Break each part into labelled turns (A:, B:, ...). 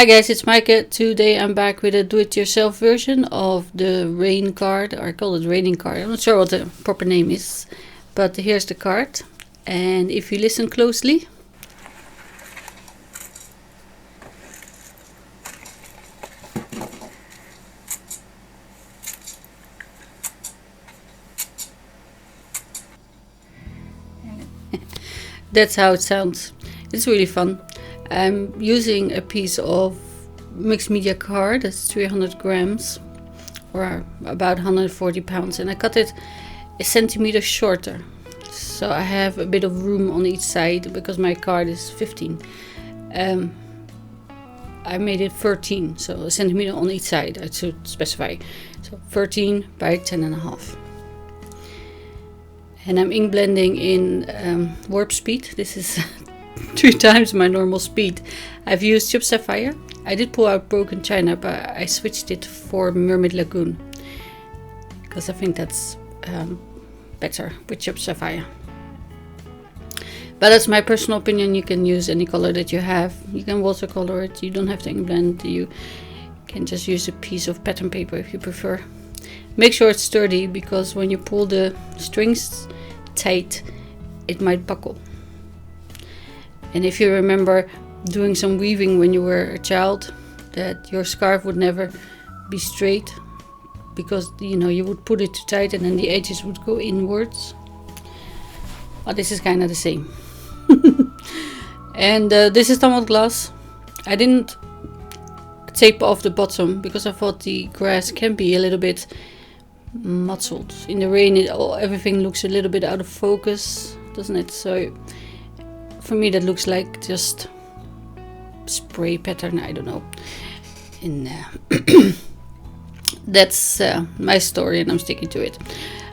A: Hi guys, it's Maaike. Today I'm back with a do-it-yourself version of the rain card. Or I call it raining card. I'm not sure what the proper name is, but here's the card. And if you listen closely, that's how it sounds. It's really fun. I'm using a piece of mixed media card that's 300 grams or about 140 pounds, and I cut it a centimeter shorter, so I have a bit of room on each side because my card is 15. I made it 13, so a centimeter on each side. I should specify. So 13 by 10.5. And I'm ink blending in warp speed. This is 3 times my normal speed. I've used Chip Sapphire. I did pull out Broken China, but I switched it for Mermaid Lagoon because I think that's better with Chip Sapphire. But that's my personal opinion. You can use any color that you have. You can watercolor it. You don't have to ink blend. You can just use a piece of pattern paper if you prefer. Make sure it's sturdy, because when you pull the strings tight, it might buckle. And if you remember doing some weaving when you were a child, that your scarf would never be straight because you would put it too tight and then the edges would go inwards. Well, this is kind of the same. And this is tamalt glass. I didn't tape off the bottom because I thought the grass can be a little bit muddled. In the rain, everything looks a little bit out of focus, doesn't it? So for me that looks like just spray pattern, I don't know. And that's my story, and I'm sticking to it.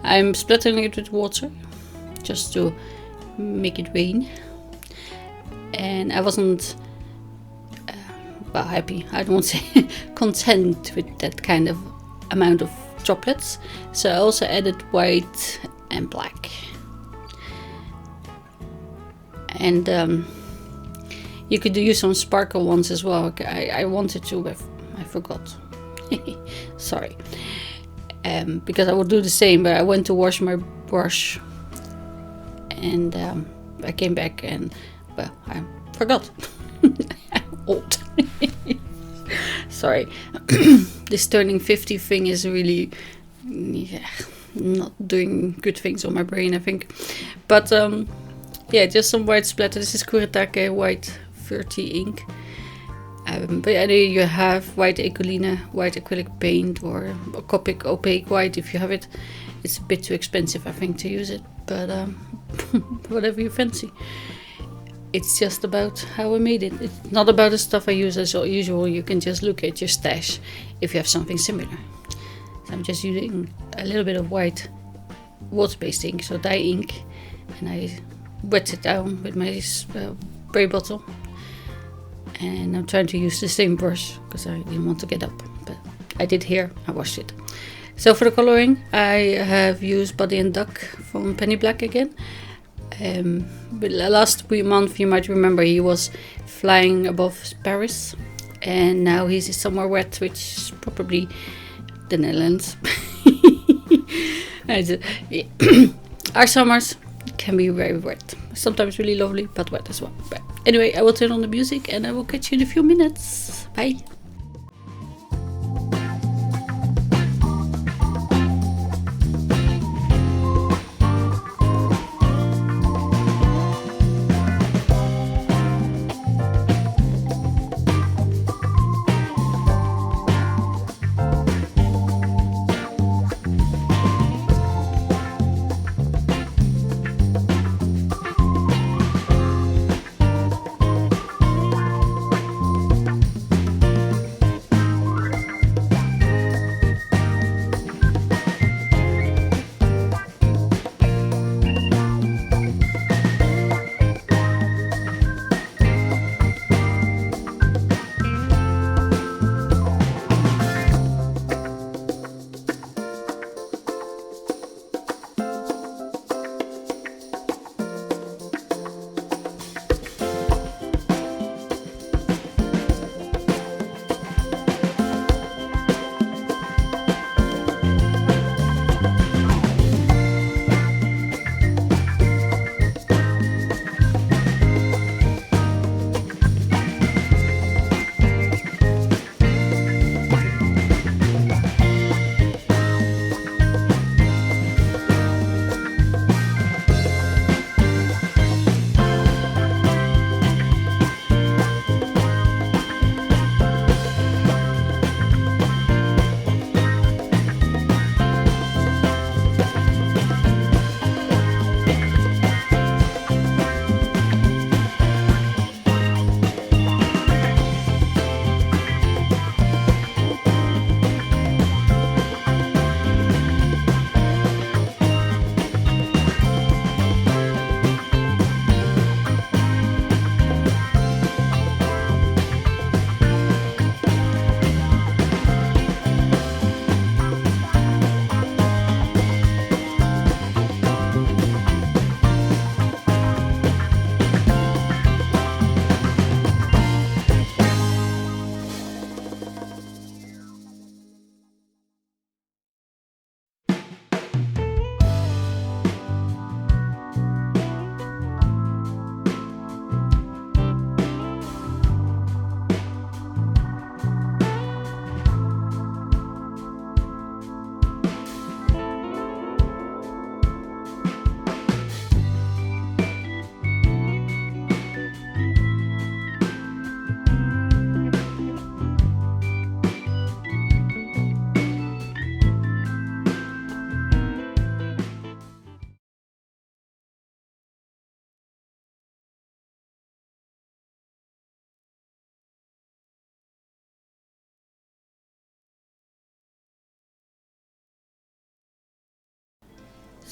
A: I'm splattering it with water just to make it rain, and I wasn't happy, I don't say content with that kind of amount of droplets, so I also added white and black. And you could use some sparkle ones as well. I wanted to, but I forgot. Sorry. Because I would do the same, but I went to wash my brush and I came back and, well, I forgot. I'm old. Sorry. This turning 50 thing is really not doing good things on my brain, I think. But yeah, just some white splatter. This is Kuretake white 30 ink. But yeah, you have white Ecolina, white acrylic paint, or a Copic opaque white if you have it. It's a bit too expensive, I think, to use it, but whatever you fancy. It's just about how I made it. It's not about the stuff I use as usual. You can just look at your stash if you have something similar. So I'm just using a little bit of white water-based ink, so dye ink, and I wet it down with my spray bottle. And I'm trying to use the same brush because I didn't want to get up, but I did here. I washed it. So for the coloring, I have used Buddy and Duck from Penny Black again. But last month, you might remember, he was flying above Paris, and now he's somewhere wet, which is probably the Netherlands. Our summers can be very wet, sometimes really lovely, but wet as well. But anyway, I will turn on the music and I will catch you in a few minutes. Bye.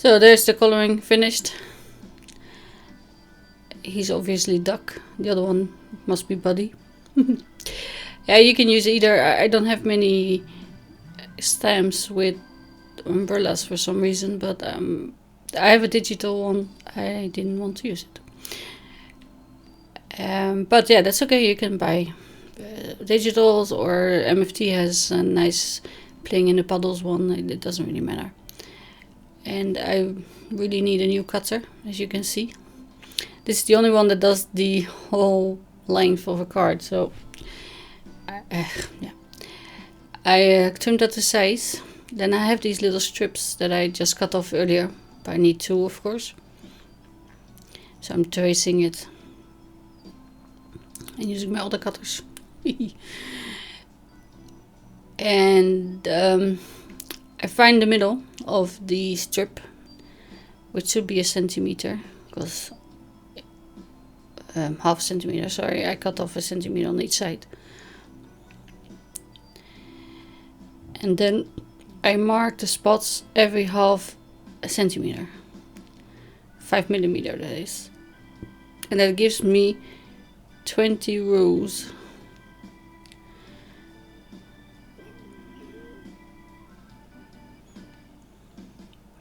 A: So there's the coloring finished. He's obviously duck. The other one must be Buddy. Yeah, you can use either. I don't have many stamps with umbrellas for some reason, but I have a digital one. I didn't want to use it. But yeah, that's okay. You can buy digitals, or MFT has a nice playing in the puddles one. It doesn't really matter. And I really need a new cutter, as you can see. This is the only one that does the whole length of a card, so yeah. I trimmed that to size. Then I have these little strips that I just cut off earlier, but I need two, of course. So I'm tracing it and using my other cutters. And I find the middle of the strip, which should be a centimeter, because half a centimeter, sorry, I cut off a centimeter on each side. And then I mark the spots every half a centimeter, 5 millimeter that is, and that gives me 20 rows.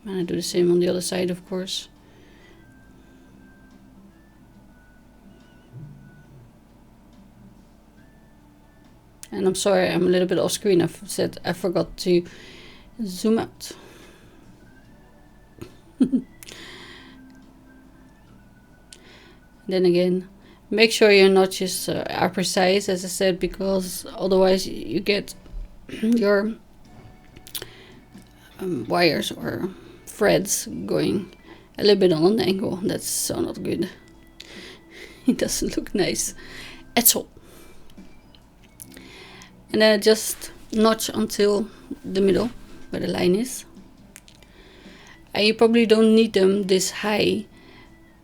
A: And I do the same on the other side, of course. And I'm sorry, I'm a little bit off screen. I said I forgot to zoom out. Then again, make sure your notches are precise, as I said, because otherwise you get your wires or threads going a little bit on an angle. That's so not good. It doesn't look nice at all. And then I just notch until the middle where the line is. And you probably don't need them this high,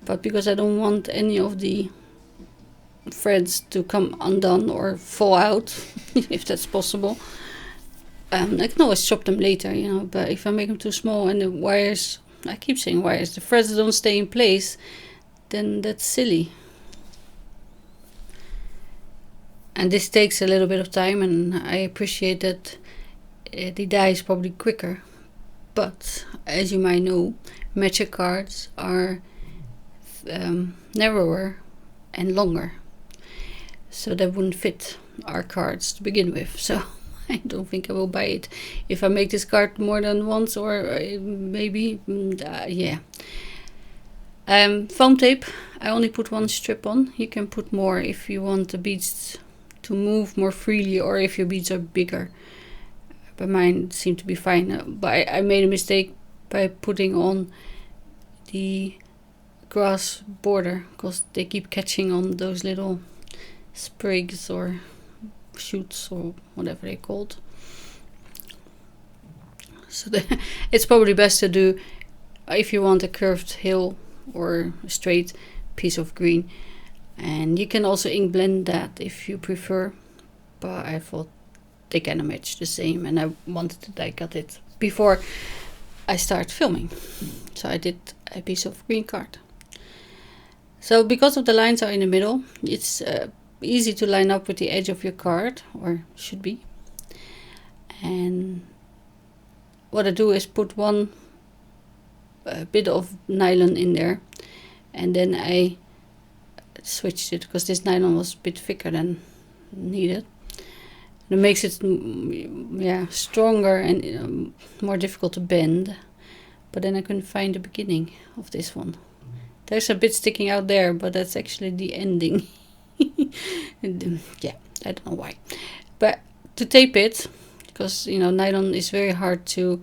A: but because I don't want any of the threads to come undone or fall out, if that's possible, I can always chop them later, you know, but if I make them too small and the wires, I keep saying wires, the threads don't stay in place, then that's silly. And this takes a little bit of time, and I appreciate that the die is probably quicker. But as you might know, magic cards are narrower and longer. So that wouldn't fit our cards to begin with. So I don't think I will buy it. If I make this card more than once, or maybe, yeah. Foam tape, I only put one strip on. You can put more if you want the beads to move more freely, or if your beads are bigger, but mine seem to be fine. But I made a mistake by putting on the grass border, because they keep catching on those little sprigs or shoots or whatever they're called. So it's probably best to do, if you want a curved hill or a straight piece of green. And you can also ink blend that if you prefer, but I thought they kind of match the same, and I wanted to die cut it before I start filming. So I did a piece of green card. So because of the lines are in the middle, it's easy to line up with the edge of your card, or should be. And what I do is put one bit of nylon in there, and then I switched it because this nylon was a bit thicker than needed. And it makes it stronger and more difficult to bend. But then I couldn't find the beginning of this one. There's a bit sticking out there, but that's actually the ending. And, yeah, I don't know why. But to tape it, because nylon is very hard to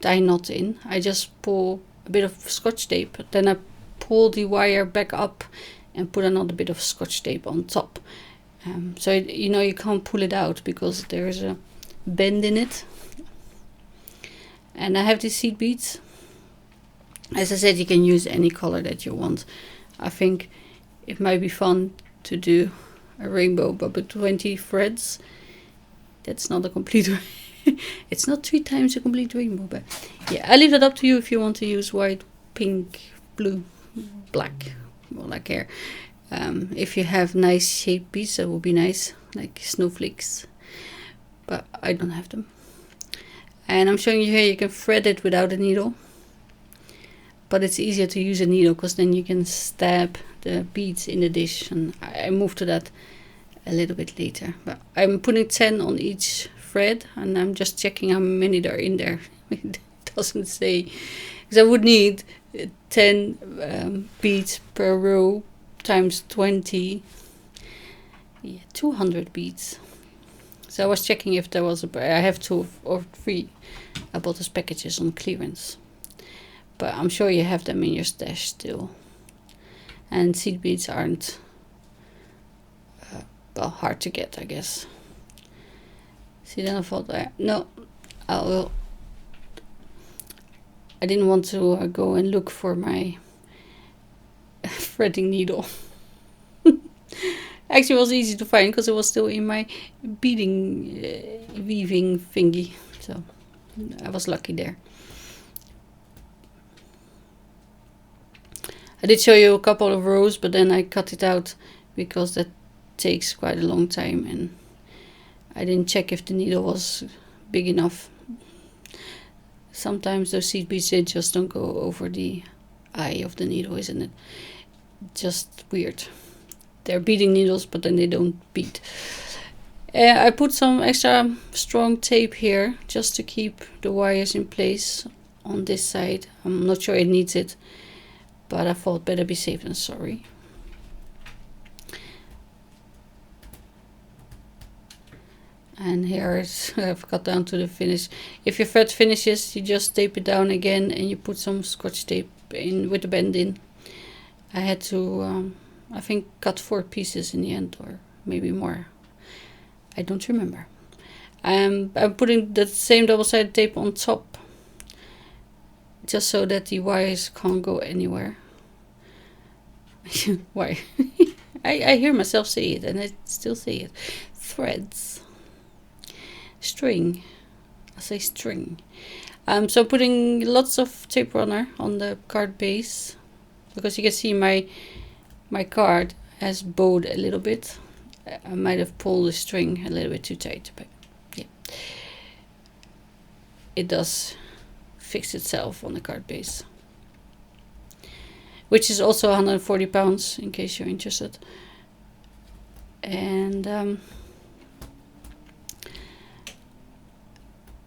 A: tie knot in, I just pull a bit of Scotch tape, then I pull the wire back up and put another bit of Scotch tape on top. So you can't pull it out because there is a bend in it. And I have these seed beads. As I said, you can use any color that you want. I think it might be fun to do a rainbow, but with 20 threads, that's not a complete It's not 3 times a complete rainbow, but yeah, I leave that up to you if you want to use white, pink, blue, black, or like hair. If you have nice shaped beads, that would be nice, like snowflakes, but I don't have them. And I'm showing you here, you can thread it without a needle, but it's easier to use a needle because then you can stab the beads in the dish, and I move to that a little bit later. But I'm putting 10 on each thread, and I'm just checking how many there are in there. It doesn't say, because I would need 10 beads per row times 20, 200 beads. So I was checking if there was I have 2 or 3 I bought as packages on clearance, but I'm sure you have them in your stash still. And seed beads aren't well, hard to get, I guess. See, then I thought, no, I didn't want to go and look for my threading needle. Actually, it was easy to find because it was still in my beading weaving thingy, so I was lucky there. I did show you a couple of rows, but then I cut it out because that takes quite a long time, and I didn't check if the needle was big enough. Sometimes those seed beads, they just don't go over the eye of the needle, isn't it? Just weird. They're beading needles, but then they don't bead. I put some extra strong tape here just to keep the wires in place on this side. I'm not sure it needs it, but I thought better be safe than sorry. And here I've got down to the finish. If your thread finishes, you just tape it down again and you put some scotch tape in with the bend in. I had to, I think, cut 4 pieces in the end, or maybe more. I don't remember. I'm putting the same double-sided tape on top, just so that the wires can't go anywhere. Why? I hear myself say it, and I still say it. Threads. String. I say string. So putting lots of tape runner on the card base, because you can see my card has bowed a little bit. I might have pulled the string a little bit too tight, but yeah, it does fix itself on the card base, which is also 140 pounds in case you're interested. And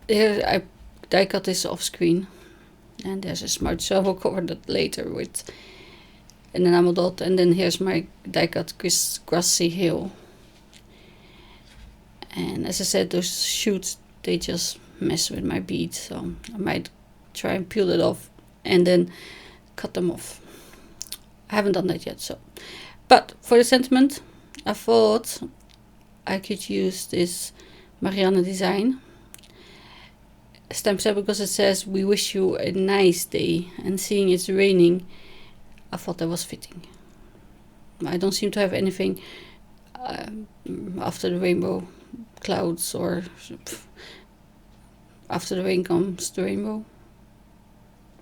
A: here I die cut this off screen, and there's a smudge, so I will cover that later with an enamel dot. And then here's my die cut grassy hill. And as I said, those shoots, they just mess with my beads, so I might try and peel it off and then cut them off. I haven't done that yet, so. But for the sentiment, I thought I could use this Marianne design stamp set, because it says, "We wish you a nice day," and seeing it's raining, I thought that was fitting. I don't seem to have anything after the rainbow clouds, or after the rain comes the rainbow.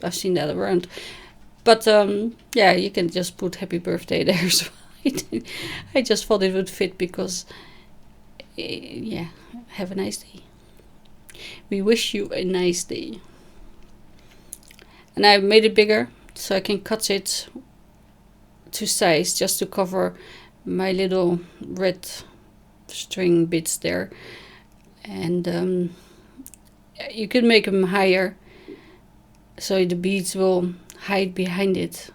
A: I've seen that around, but yeah, you can just put happy birthday there as well. I just thought it would fit because yeah, have a nice day. We wish you a nice day. And I made it bigger so I can cut it to size, just to cover my little red string bits there. And you could make them higher so the beads will hide behind it,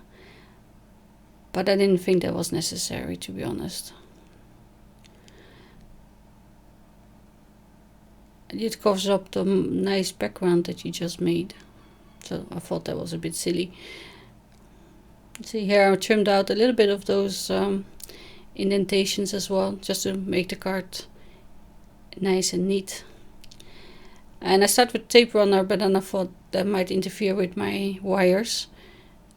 A: but I didn't think that was necessary, to be honest. It covers up the nice background that you just made, so I thought that was a bit silly. See, here I trimmed out a little bit of those indentations as well, just to make the card nice and neat. And I start with tape runner, but then I thought that might interfere with my wires,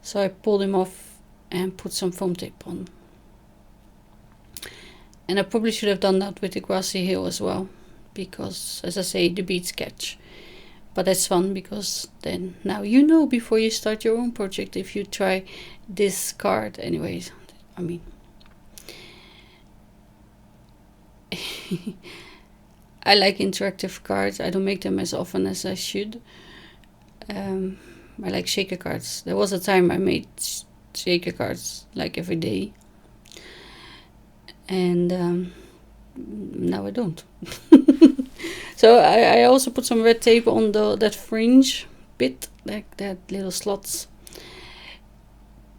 A: so I pulled them off and put some foam tape on. And I probably should have done that with the grassy hill as well, because, as I say, the beads catch. But that's fun, because then now you know before you start your own project if you try this card. Anyways, I mean, I like interactive cards. I don't make them as often as I should. I like shaker cards. There was a time I made shaker cards like every day, and now I don't. So I also put some red tape on that fringe bit, like that little slots.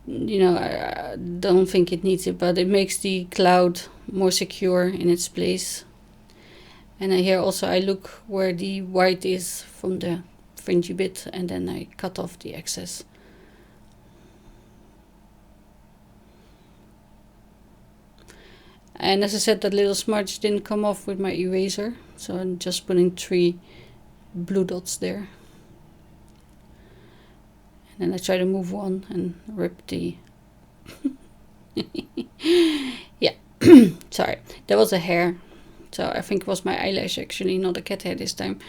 A: You know, I don't think it needs it, but it makes the cloud more secure in its place. And here also I look where the white is from the fringy bit, and then I cut off the excess. And as I said, that little smudge didn't come off with my eraser, so I'm just putting 3 blue dots there. And then I try to move one and rip the... Yeah, sorry, that was a hair. So I think it was my eyelash actually, not a cat hair this time.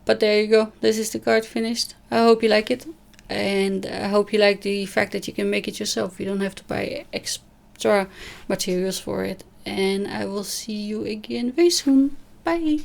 A: But there you go, this is the card finished. I hope you like it. And I hope you like the fact that you can make it yourself. You don't have to buy extra materials for it. And I will see you again very soon. Bye!